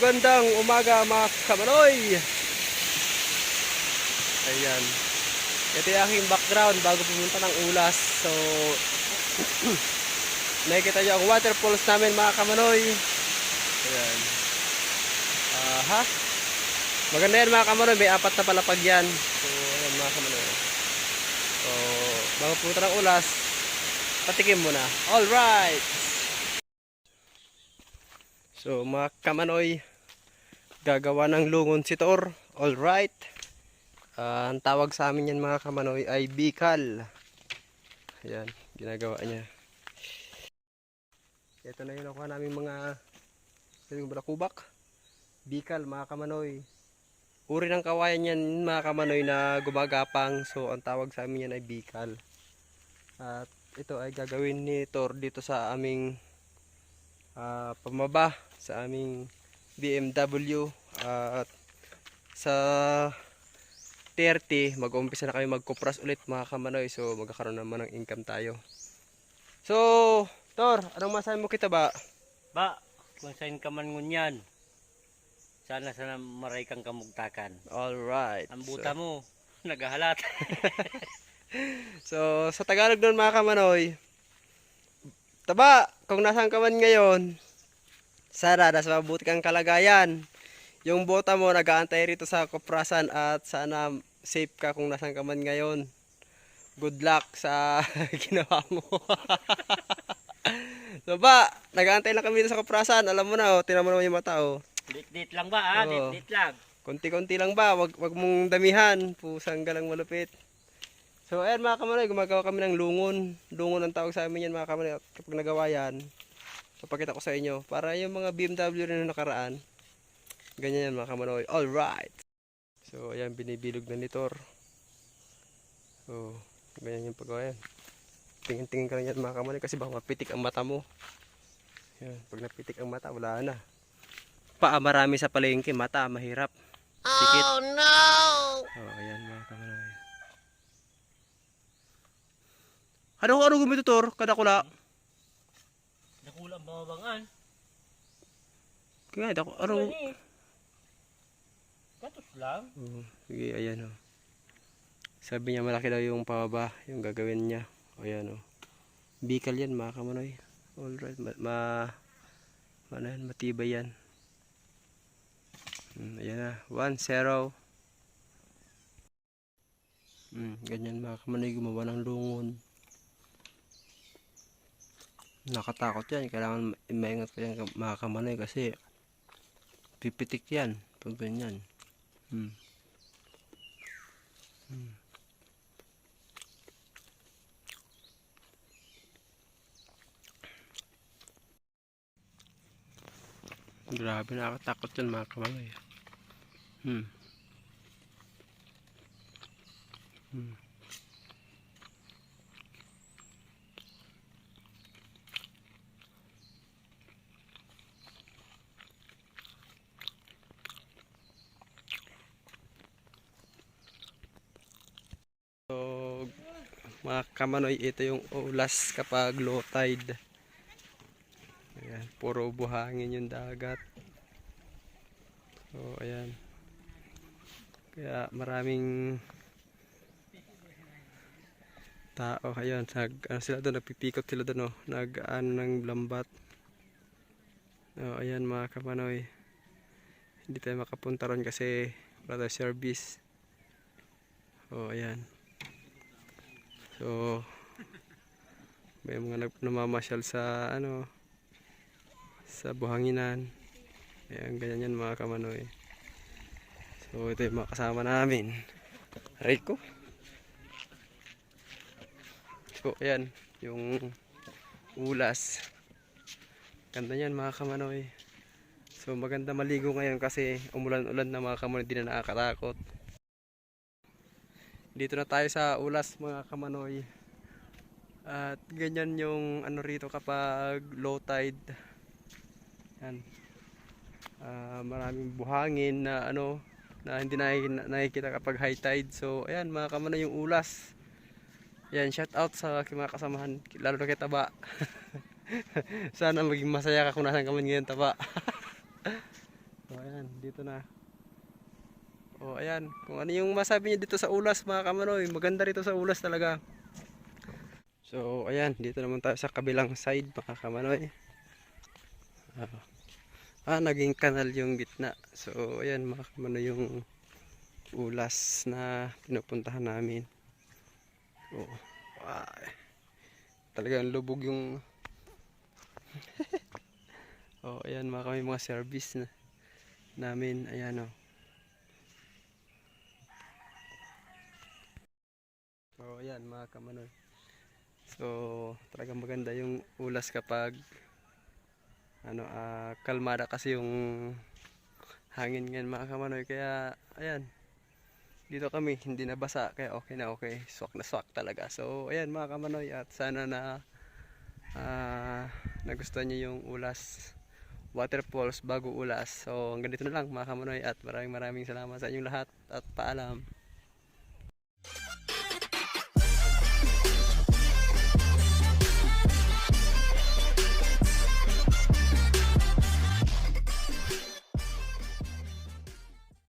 Magandang umaga mga kamanoy. Ayan. Ito yung aking background bago pumunta ng ulas. So, nakikita nyo ang waterfalls namin mga kamanoy. Ayan. Aha. Maganda yan mga kamanoy. May 4 na palapag yan. So, ayan mga kamanoy. So, bago pumunta ng ulas, patikim muna. Alright. So mga kamanoy, gagawa ng lungon si Tor. Alright. Ang tawag sa amin yan mga kamanoy ay bikal. Ayan, ginagawa niya. Ito na yung nakuha namin mga balakubak. Bikal mga kamanoy. Uri ng kawayan yan mga kamanoy na gumagapang. So ang tawag sa amin yan ay bikal. At ito ay gagawin ni Tor dito sa aming pamaba sa aming BMW. At sa 30 mag-uumpisa na kami magkupras ulit mga kamanoy. So magkakaroon naman ng income tayo. So Tor, anong masabi mo kita ba? Ba, kung saan ka man ngunyan, sana maray kang kamugtakan. Alright. Ang buta mo, nagahalat. So sa Tagalog nun mga kamanoy, taba, kung nasaan ka man ngayon, sana nasa mabuti kang kalagayan. Yung bota mo nag-aantay rito sa kuprasan at sana safe ka kung nasaan ka man ngayon. Good luck sa ginawa mo. So ba, nag-aantay lang kami dito sa kuprasan. Alam mo na, tinan mo naman yung mata oh. Dit-dit lang ba Oo. Dit-dit lang. Konti-konti lang ba, wag mong damihan. Pusang galang malupit. So ayan mga kamanoy, gumagawa kami ng lungon. Lungon ang tawag sa amin yan mga kamanoy. Kapag nagawa yan, papakita ko sa inyo. Para yung mga BMW rin na nakaraan, ganyan yan mga kamanoy. Alright. So ayan, binibilog na ni Tor. So ganyan yung paggawa yan. Tingin-tingin ka lang yan mga kamanoy kasi baka mapitik ang mata mo. Yan, pag napitik ang mata, wala na. Paa marami sa palengke, mata mahirap. Sikit. Oh no! Oh ayan mga kamanoy. Ano gumito Tor? Kadakula. Nakulang babangan. Kaya ano? Katos lang. Oh, sige, ayan oh. Sabi niya malaki daw yung pababa, yung gagawin niya. O ayan oh. Bikal yan mga kamanoy. Alright, matibay yan. Ayan na, 1-0. Ganyan mga kamanoy, gumawa ng lungon. Nakatakot yan, kailangan maingat ka yan mga kamanoy kasi pipitik yan pag ganyan. Grabe, nakakatakot yan mga kamanoy. So mga kamanoy, ito yung ulas kapag low tide. Ayan, puro buhangin yung dagat. So ayan, kaya maraming tao. Ayun, ano sila doon, nagpipikot sila doon oh, nag-ano ng lambat. Oh, ayan mga kamanoy, hindi tayo makapunta ron kasi wala tayong service. Oh ayan. So may mga namamasyal sa ano, sa buhanginan. Ayan, ganyan yan mga kamanoy. So ito yung mga kasama namin. Rico. So ayan, yung ulas. Ganda yan mga kamanoy. So maganda maligo ngayon kasi umulan-ulan na mga kamanoy, di na nakakatakot. Dito na tayo sa ulas mga kamanoy. At ganyan yung ano rito kapag low tide. Yan. Maraming buhangin na ano na hindi nakikita kapag high tide. So ayan mga kamanoy yung ulas. Yan, shout out sa aking mga kasamahan, lalo na kay Taba. Sana maging masaya ka kung nasan ka man ngayon Taba. So ayan, dito na. O ayan, kung ano yung masabi niyo dito sa Ulas mga kamanoy, maganda rito sa Ulas talaga. So ayan, dito naman tayo sa kabilang side mga kamanoy. Naging kanal yung gitna. So ayan mga kamanoy yung Ulas na pinupuntahan namin. Oh, talagang lubog yung ayan mga kami mga service na namin. Ayan So ayan mga kamanoy. So talagang maganda yung Ulas kapag kalmada kasi yung hangin ngayon mga kamanoy. Kaya ayan, dito kami hindi nabasa kaya okay na okay. Swak na swak talaga. So ayan mga kamanoy, at sana na nagustuhan niyo yung Ulas waterfalls bago Ulas. So hanggang dito na lang mga kamanoy, at maraming salamat sa inyong lahat at paalam.